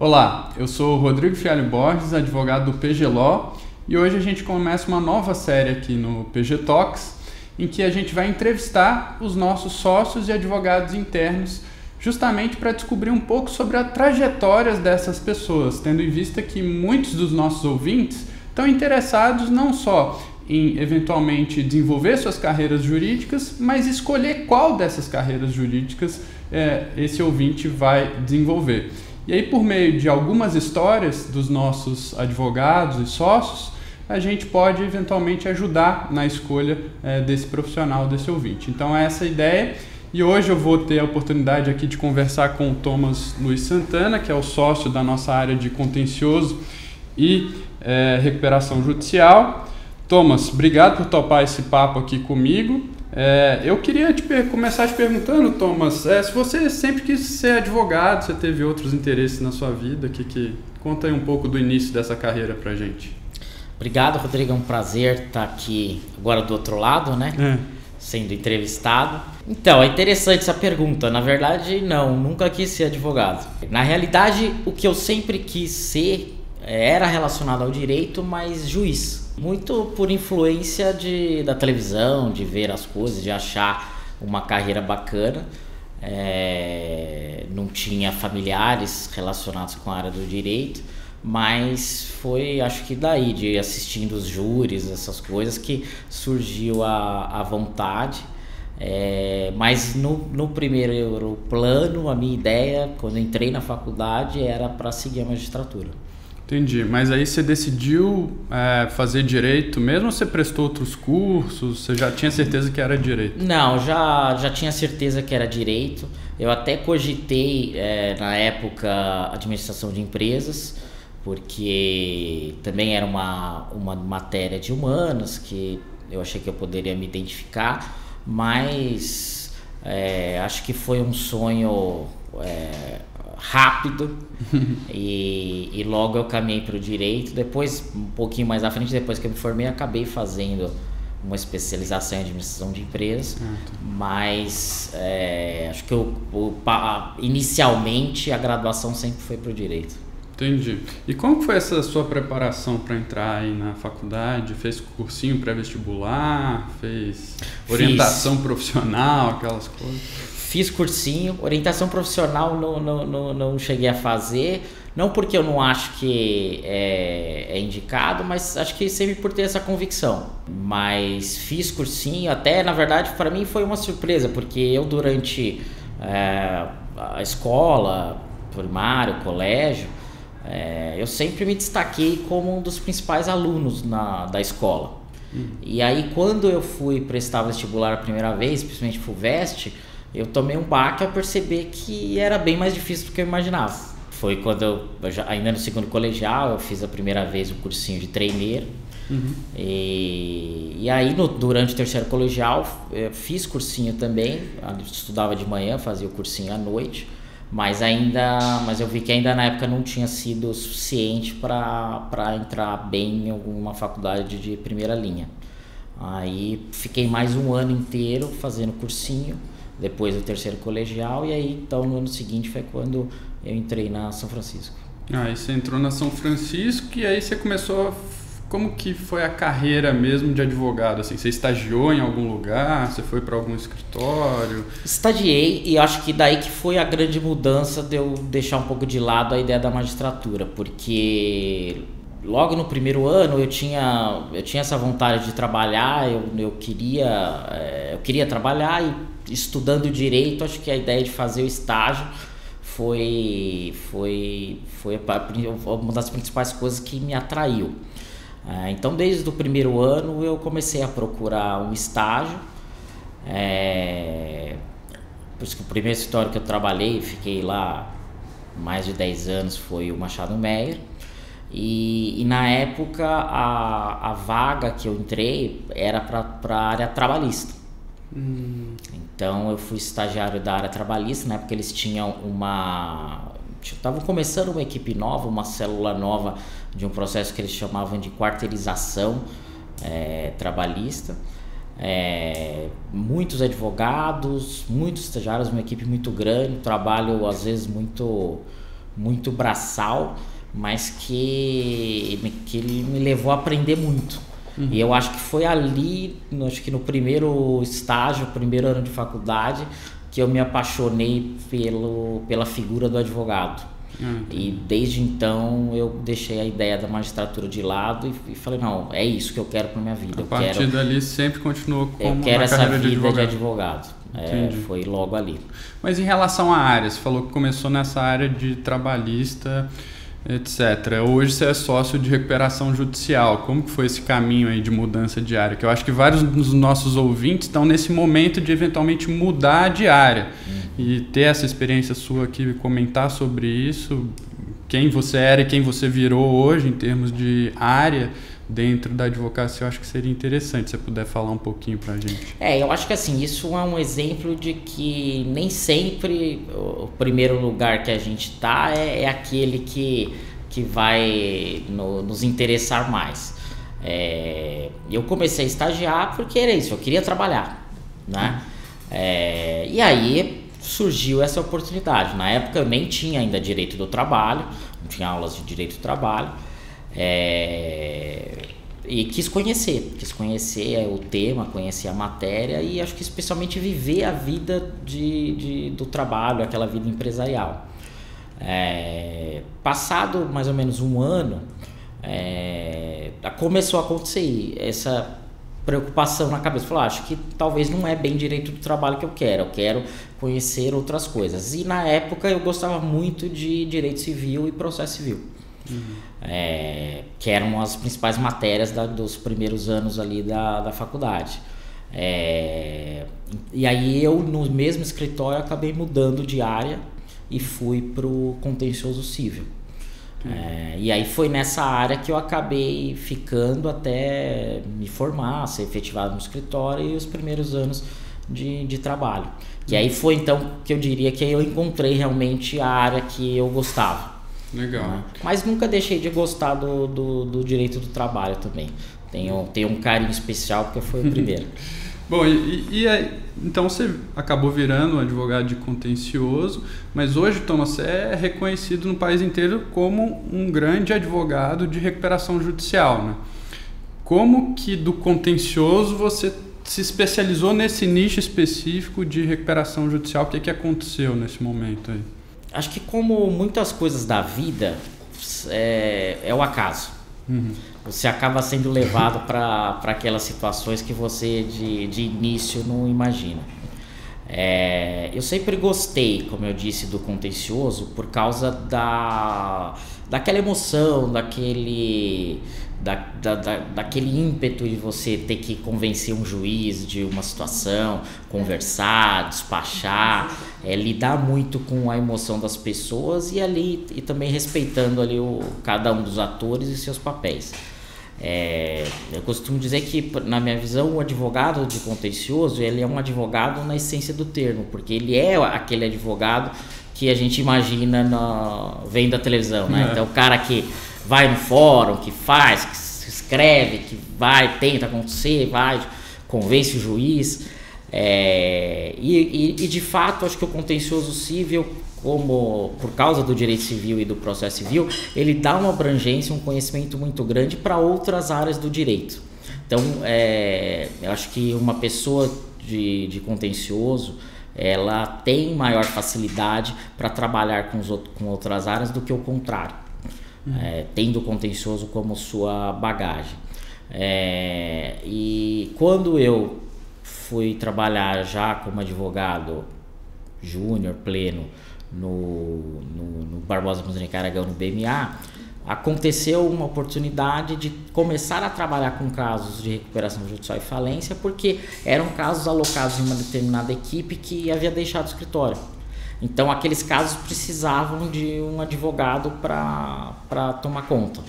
Olá, eu sou o Rodrigo Fialho Borges, advogado do PG Law, e hoje a gente começa uma nova série aqui no PG Talks, em que a gente vai entrevistar os nossos sócios e advogados internos, justamente para descobrir um pouco sobre as trajetórias dessas pessoas, tendo em vista que muitos dos nossos ouvintes estão interessados não só em eventualmente desenvolver suas carreiras jurídicas, mas escolher qual dessas carreiras jurídicas esse ouvinte vai desenvolver. E aí, por meio de algumas histórias dos nossos advogados e sócios, a gente pode eventualmente ajudar na escolha desse profissional, desse ouvinte. Então, essa é a ideia. E hoje eu vou ter a oportunidade aqui de conversar com o Thomas Luiz Santana, que é o sócio da nossa área de contencioso e recuperação judicial. Thomas, obrigado por topar esse papo aqui comigo. Eu queria começar te perguntando, Thomas, se você sempre quis ser advogado, você teve outros interesses na sua vida, conta aí um pouco do início dessa carreira pra gente. Obrigado, Rodrigo, é um prazer estar aqui agora do outro lado, né? Sendo entrevistado. Então, é interessante essa pergunta. Na verdade, não, nunca quis ser advogado. Na realidade, o que eu sempre quis ser era relacionado ao direito, mas juiz. Muito por influência da televisão, de ver as coisas, de achar uma carreira bacana. Não tinha familiares relacionados com a área do direito, mas foi, acho que daí, de assistindo os júris, essas coisas, que surgiu a vontade. Mas no primeiro plano, a minha ideia, quando entrei na faculdade, era para seguir a magistratura. Entendi, mas aí você decidiu fazer direito mesmo ou você prestou outros cursos? Você já tinha certeza que era direito? Não, já tinha certeza que era direito. Eu até cogitei na época administração de empresas, porque também era uma matéria de humanas que eu achei que eu poderia me identificar, mas acho que foi um sonho rápido e logo eu caminhei para o direito. Depois, um pouquinho mais à frente, depois que eu me formei, acabei fazendo uma especialização em administração de empresas, mas acho que inicialmente a graduação sempre foi para o direito. Entendi. E como foi essa sua preparação para entrar aí na faculdade? Fez cursinho pré-vestibular? Fez orientação profissional, aquelas coisas? Fiz cursinho, orientação profissional não cheguei a fazer, não porque eu não acho que é indicado, mas acho que sempre por ter essa convicção. Mas fiz cursinho, até na verdade para mim foi uma surpresa, porque eu durante a escola, primário, colégio, eu sempre me destaquei como um dos principais alunos da escola. E aí quando eu fui prestar vestibular a primeira vez, principalmente FUVEST, eu tomei um baque ao perceber que era bem mais difícil do que eu imaginava. Foi quando ainda no segundo colegial, eu fiz a primeira vez o cursinho de treineiro. E aí durante o terceiro colegial eu fiz cursinho também, estudava de manhã, fazia o cursinho à noite, mas eu vi que ainda na época não tinha sido suficiente para entrar bem em alguma faculdade de primeira linha. Aí fiquei mais um ano inteiro fazendo cursinho, depois do terceiro colegial, e aí então no ano seguinte foi quando eu entrei na São Francisco. Aí você entrou na São Francisco e aí você começou, como que foi a carreira mesmo de advogado? Assim, você estagiou em algum lugar? Você foi para algum escritório? Estagiei, e acho que daí que foi a grande mudança de eu deixar um pouco de lado a ideia da magistratura, porque logo no primeiro ano eu tinha essa vontade de trabalhar, eu queria trabalhar, e estudando direito, acho que a ideia de fazer o estágio foi uma das principais coisas que me atraiu. Então, desde o primeiro ano, eu comecei a procurar um estágio. Por isso que o primeiro escritório que eu trabalhei, fiquei lá mais de 10 anos, foi o Machado Meyer. E na época, a vaga que eu entrei era para a área trabalhista. Então eu fui estagiário da área trabalhista, na época eles tinham estavam começando uma equipe nova, uma célula nova de um processo que eles chamavam de quarteirização trabalhista. Muitos advogados, muitos estagiários, uma equipe muito grande, trabalho às vezes muito muito braçal, mas que ele me levou a aprender muito. E eu acho que foi ali, acho que no primeiro estágio, primeiro ano de faculdade, que eu me apaixonei pela figura do advogado. E desde então eu deixei a ideia da magistratura de lado e falei, não, é isso que eu quero para minha vida. A partir dali sempre continuou como eu quero essa carreira vida de advogado. Foi logo ali. Mas em relação à área, você falou que começou nessa área de trabalhista, etc. Hoje você é sócio de recuperação judicial. Como que foi esse caminho aí de mudança de área? Que eu acho que vários dos nossos ouvintes estão nesse momento de eventualmente mudar de área. E ter essa experiência sua aqui, comentar sobre isso, quem você era e quem você virou hoje em termos de área dentro da advocacia, eu acho que seria interessante se você puder falar um pouquinho pra gente. Eu acho que assim, isso é um exemplo de que nem sempre o primeiro lugar que a gente tá é aquele que vai nos interessar mais. Eu comecei a estagiar porque era isso, eu queria trabalhar, né? E aí surgiu essa oportunidade. Na época eu nem tinha ainda direito do trabalho, não tinha aulas de direito do trabalho. E quis conhecer o tema, conhecer a matéria e acho que especialmente viver a vida do trabalho, aquela vida empresarial. Passado mais ou menos um ano, começou a acontecer essa preocupação na cabeça. Falei, acho que talvez não é bem direito do trabalho que eu quero conhecer outras coisas. E na época eu gostava muito de direito civil e processo civil. Que eram as principais matérias dos primeiros anos ali da faculdade. E aí eu, no mesmo escritório, acabei mudando de área e fui para o contencioso civil. E aí foi nessa área que eu acabei ficando até me formar, ser efetivado no escritório e os primeiros anos de trabalho. E aí foi então que eu diria que eu encontrei realmente a área que eu gostava. Legal. Mas nunca deixei de gostar do direito do trabalho também. Tenho um carinho especial porque foi o primeiro. Bom, então você acabou virando um advogado de contencioso, mas hoje, Thomas, você é reconhecido no país inteiro como um grande advogado de recuperação judicial, né? Como que do contencioso você se especializou nesse nicho específico de recuperação judicial? O que aconteceu nesse momento aí? Acho que como muitas coisas da vida, é o acaso. Você acaba sendo levado para aquelas situações que você de início não imagina. Eu sempre gostei, como eu disse, do contencioso por causa daquela emoção, daquele ímpeto de você ter que convencer um juiz de uma situação, conversar, despachar, lidar muito com a emoção das pessoas e também respeitando ali cada um dos atores e seus papéis. Eu costumo dizer que, na minha visão, o advogado de contencioso, ele é um advogado na essência do termo, porque ele é aquele advogado que a gente imagina vendo da televisão, né? Então o cara que vai no fórum, que faz, que escreve, que vai, tenta acontecer, vai, convence o juiz. E de fato, acho que o contencioso civil, por causa do direito civil e do processo civil, ele dá uma abrangência, um conhecimento muito grande para outras áreas do direito. Então, eu acho que uma pessoa de contencioso, ela tem maior facilidade para trabalhar com outras áreas do que o contrário, tendo o contencioso como sua bagagem. E quando eu fui trabalhar já como advogado júnior, pleno, no Barbosa Muzanic Aragão, no BMA, aconteceu uma oportunidade de começar a trabalhar com casos de recuperação judicial e falência, porque eram casos alocados em uma determinada equipe que havia deixado o escritório. Então aqueles casos precisavam de um advogado para tomar conta.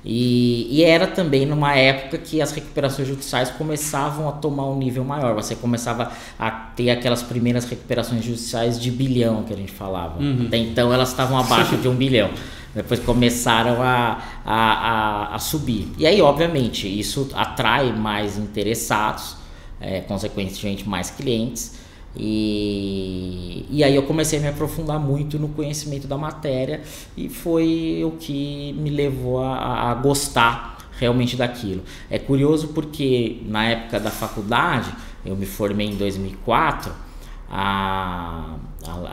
E era também numa época que as recuperações judiciais começavam a tomar um nível maior. Você começava a ter aquelas primeiras recuperações judiciais de bilhão, que a gente falava. Até então elas estavam abaixo de 1 bilhão. Depois começaram a subir. E aí, obviamente, isso atrai mais interessados, consequentemente mais clientes. E aí eu comecei a me aprofundar muito no conhecimento da matéria e foi o que me levou a gostar realmente daquilo. É curioso porque na época da faculdade, eu me formei em 2004, a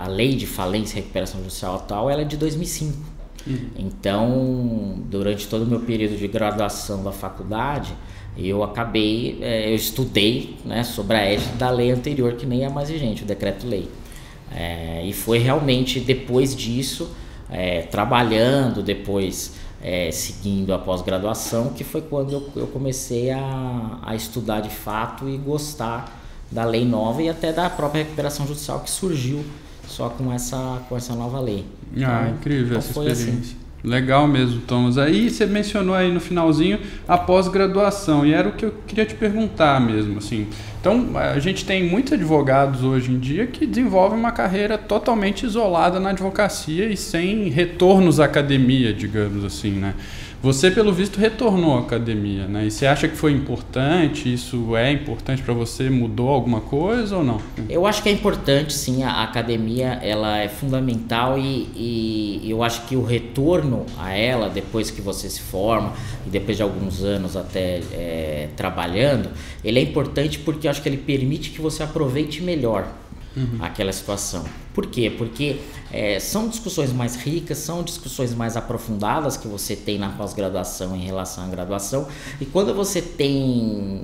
lei de falência e recuperação judicial atual ela é de 2005. Então, durante todo o meu período de graduação da faculdade, eu estudei, né, sobre a égide da lei anterior, que nem é mais vigente, o decreto-lei. E foi realmente depois disso, trabalhando, depois seguindo a pós-graduação, que foi quando eu comecei a estudar de fato e gostar da lei nova e até da própria recuperação judicial que surgiu só com essa nova lei. Então, incrível essa experiência. Assim. Legal mesmo, Thomas. Aí você mencionou aí no finalzinho a pós-graduação, e era o que eu queria te perguntar mesmo, assim. Então, a gente tem muitos advogados hoje em dia que desenvolvem uma carreira totalmente isolada na advocacia e sem retornos à academia, digamos assim, né? Você, pelo visto, retornou à academia, né? E você acha que foi importante? Isso é importante para você? Mudou alguma coisa ou não? Eu acho que é importante, sim. A academia ela é fundamental e eu acho que o retorno a ela, depois que você se forma e depois de alguns anos até trabalhando, ele é importante porque eu acho que ele permite que você aproveite melhor aquela situação. Por quê? Porque são discussões mais ricas, são discussões mais aprofundadas que você tem na pós-graduação em relação à graduação, e quando você tem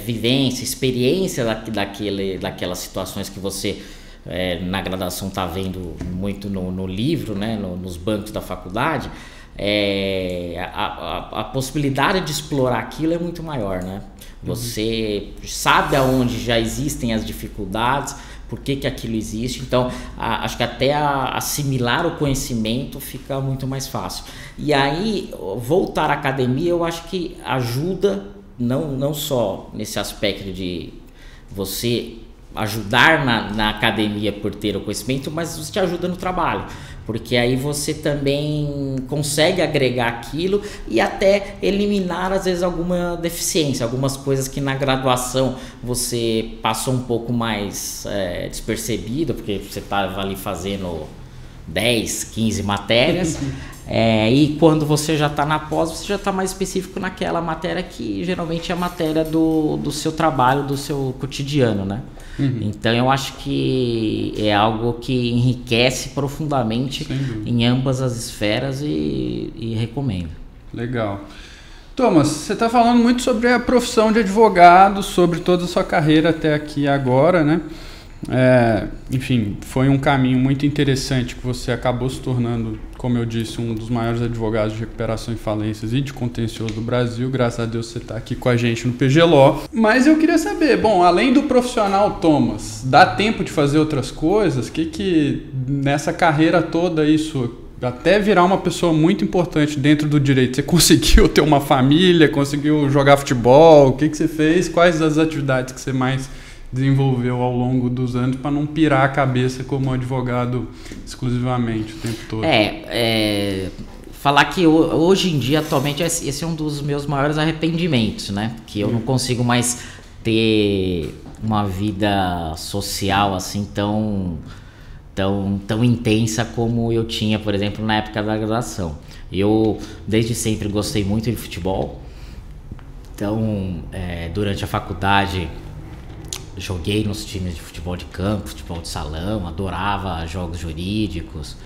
vivência, experiência daquelas situações que você na graduação está vendo muito no livro, né, nos bancos da faculdade, a possibilidade de explorar aquilo é muito maior, né? Você sabe aonde já existem as dificuldades, por que aquilo existe, então acho que até assimilar o conhecimento fica muito mais fácil. E aí, voltar à academia eu acho que ajuda, não só nesse aspecto de você ajudar na academia por ter o conhecimento, mas isso te ajuda no trabalho, porque aí você também consegue agregar aquilo e até eliminar às vezes alguma deficiência, algumas coisas que na graduação você passou um pouco mais despercebido, porque você estava ali fazendo 10, 15 matérias, e quando você já está na pós, você já está mais específico naquela matéria que geralmente é a matéria do seu trabalho, do seu cotidiano, né? Então eu acho que é algo que enriquece profundamente em ambas as esferas e recomendo. Legal. Thomas, você está falando muito sobre a profissão de advogado, sobre toda a sua carreira até aqui agora, né? Enfim, foi um caminho muito interessante que você acabou se tornando, como eu disse, um dos maiores advogados de recuperação e falências e de contencioso do Brasil. Graças a Deus você está aqui com a gente no PG Law. Mas eu queria saber, bom, além do profissional Thomas, dá tempo de fazer outras coisas? Que nessa carreira toda isso, até virar uma pessoa muito importante dentro do direito, você conseguiu ter uma família, conseguiu jogar futebol? O que você fez? Quais as atividades que você mais desenvolveu ao longo dos anos para não pirar a cabeça como advogado exclusivamente o tempo todo? Falar que hoje em dia, atualmente, esse é um dos meus maiores arrependimentos, né? Que eu não consigo mais ter uma vida social assim tão intensa como eu tinha, por exemplo, na época da graduação. Eu desde sempre gostei muito de futebol, então durante a faculdade joguei nos times de futebol de campo, futebol de salão, adorava jogos jurídicos.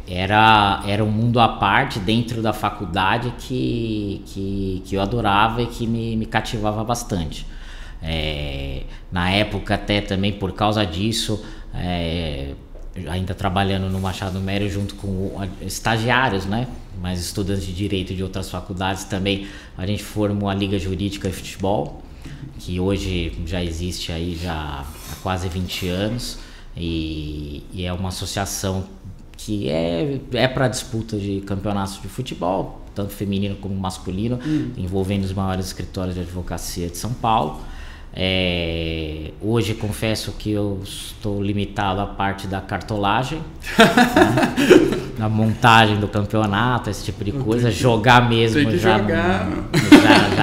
Era um mundo à parte dentro da faculdade que eu adorava e que me cativava bastante. Na época, até também por causa disso, ainda trabalhando no Machado Mério junto com estagiários, né? Mas estudantes de direito de outras faculdades também, a gente formou a Liga Jurídica de Futebol, que hoje já existe aí já há quase 20 anos e é uma associação que é para disputa de campeonatos de futebol, tanto feminino como masculino, envolvendo os maiores escritórios de advocacia de São Paulo. Hoje confesso que eu estou limitado à parte da cartolagem, né? Na montagem do campeonato, esse tipo de coisa. Jogar mesmo já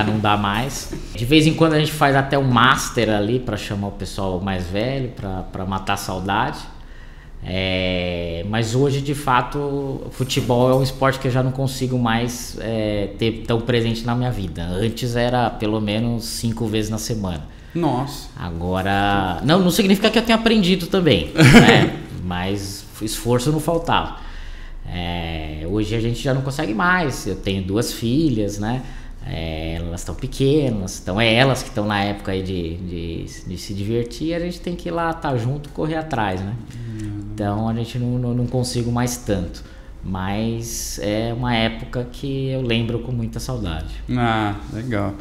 não dá mais. De vez em quando a gente faz até um master ali para chamar o pessoal mais velho, para matar a saudade. Mas hoje, de fato, o futebol é um esporte que eu já não consigo mais ter tão presente na minha vida. Antes era pelo menos 5 vezes na semana. Nossa. Agora, não significa que eu tenha aprendido também, né? Mas esforço não faltava. Hoje a gente já não consegue mais. Eu tenho 2 filhas, né? Elas estão pequenas, então elas que estão na época aí de se divertir, a gente tem que ir lá, estar junto, correr atrás, né? Então a gente não consigo mais tanto. Mas é uma época que eu lembro com muita saudade. Ah, legal.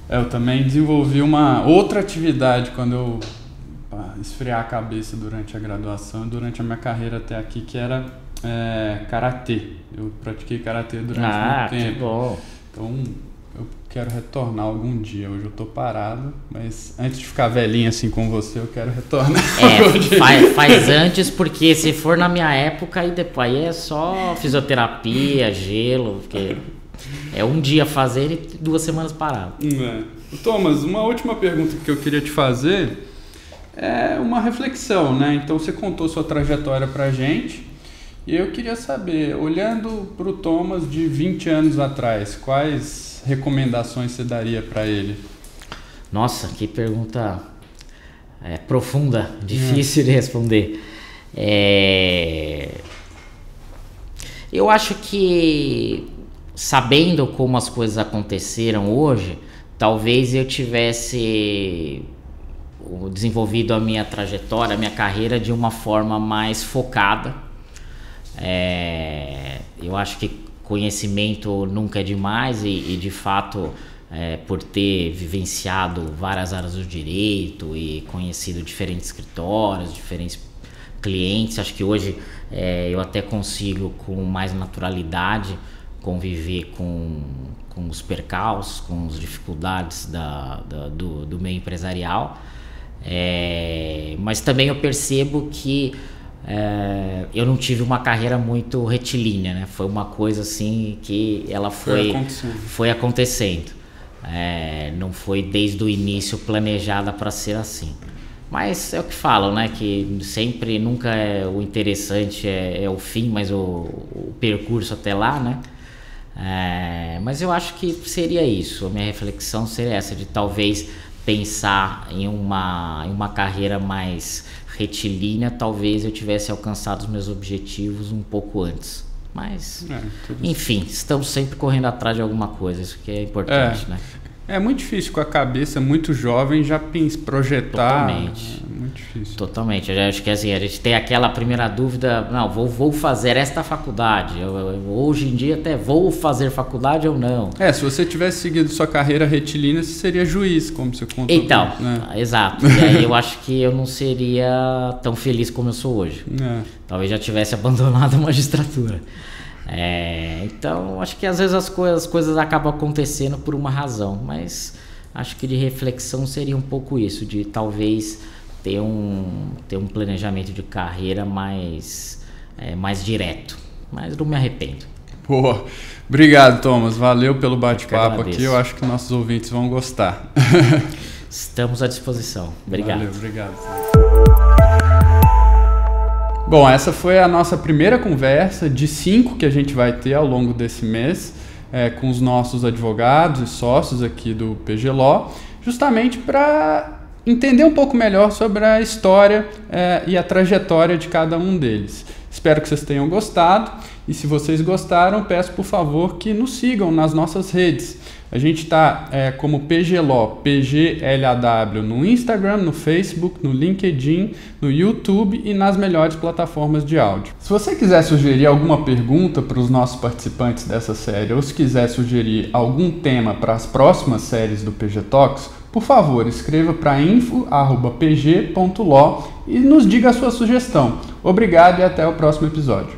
Eu também desenvolvi uma outra atividade quando eu esfriar a cabeça durante a graduação e durante a minha carreira até aqui, que era karatê. Eu pratiquei karatê durante muito tempo. Que bom. Então eu quero retornar algum dia. Hoje eu tô parado, mas antes de ficar velhinho assim com você, eu quero retornar. Faz antes, porque se for na minha época, aí depois é só fisioterapia, gelo, porque é um dia fazer e 2 semanas parado. Thomas, uma última pergunta que eu queria te fazer é uma reflexão, né? Então você contou sua trajetória pra gente e eu queria saber, olhando pro Thomas de 20 anos atrás, quais recomendações você daria para ele? Nossa, que pergunta profunda, difícil de responder. Eu acho que, sabendo como as coisas aconteceram hoje, talvez eu tivesse desenvolvido a minha trajetória, a minha carreira de uma forma mais focada. Eu acho que conhecimento nunca é demais e de fato, por ter vivenciado várias áreas do direito e conhecido diferentes escritórios, diferentes clientes, acho que hoje eu até consigo com mais naturalidade conviver com os percalços, com as dificuldades do meio empresarial, mas também eu percebo que eu não tive uma carreira muito retilínea, né? Foi uma coisa assim que ela foi acontecendo. Não foi desde o início planejada para ser assim. Mas é o que falam, né? Que sempre, nunca o interessante é o fim, mas o percurso até lá, né? Mas eu acho que seria isso. A minha reflexão seria essa, de talvez pensar em uma carreira mais retilínea. Talvez eu tivesse alcançado os meus objetivos um pouco antes. Mas, enfim, estamos sempre correndo atrás de alguma coisa. Isso que é importante, né? É muito difícil com a cabeça muito jovem já projetar. Totalmente. É muito difícil. Totalmente. Eu acho que assim, a gente tem aquela primeira dúvida, não, vou fazer esta faculdade. Hoje em dia até vou fazer faculdade ou não. Se você tivesse seguido sua carreira retilínea, você seria juiz, como você contou. Então, exato. E aí eu acho que eu não seria tão feliz como eu sou hoje. Talvez já tivesse abandonado a magistratura. Então acho que às vezes as coisas acabam acontecendo por uma razão, mas acho que de reflexão seria um pouco isso, de talvez ter um planejamento de carreira mais direto, mas não me arrependo. Boa, obrigado, Thomas, valeu pelo bate-papo aqui, eu acho que nossos ouvintes vão gostar. Estamos à disposição, obrigado. Valeu, obrigado. Bom, essa foi a nossa primeira conversa de 5 que a gente vai ter ao longo desse mês com os nossos advogados e sócios aqui do PG Law, justamente para entender um pouco melhor sobre a história e a trajetória de cada um deles. Espero que vocês tenham gostado e se vocês gostaram, peço por favor que nos sigam nas nossas redes. A gente está como PG Law, PGLAW, no Instagram, no Facebook, no LinkedIn, no YouTube e nas melhores plataformas de áudio. Se você quiser sugerir alguma pergunta para os nossos participantes dessa série ou se quiser sugerir algum tema para as próximas séries do PG Talks, por favor, escreva para info@pg.law e nos diga a sua sugestão. Obrigado e até o próximo episódio.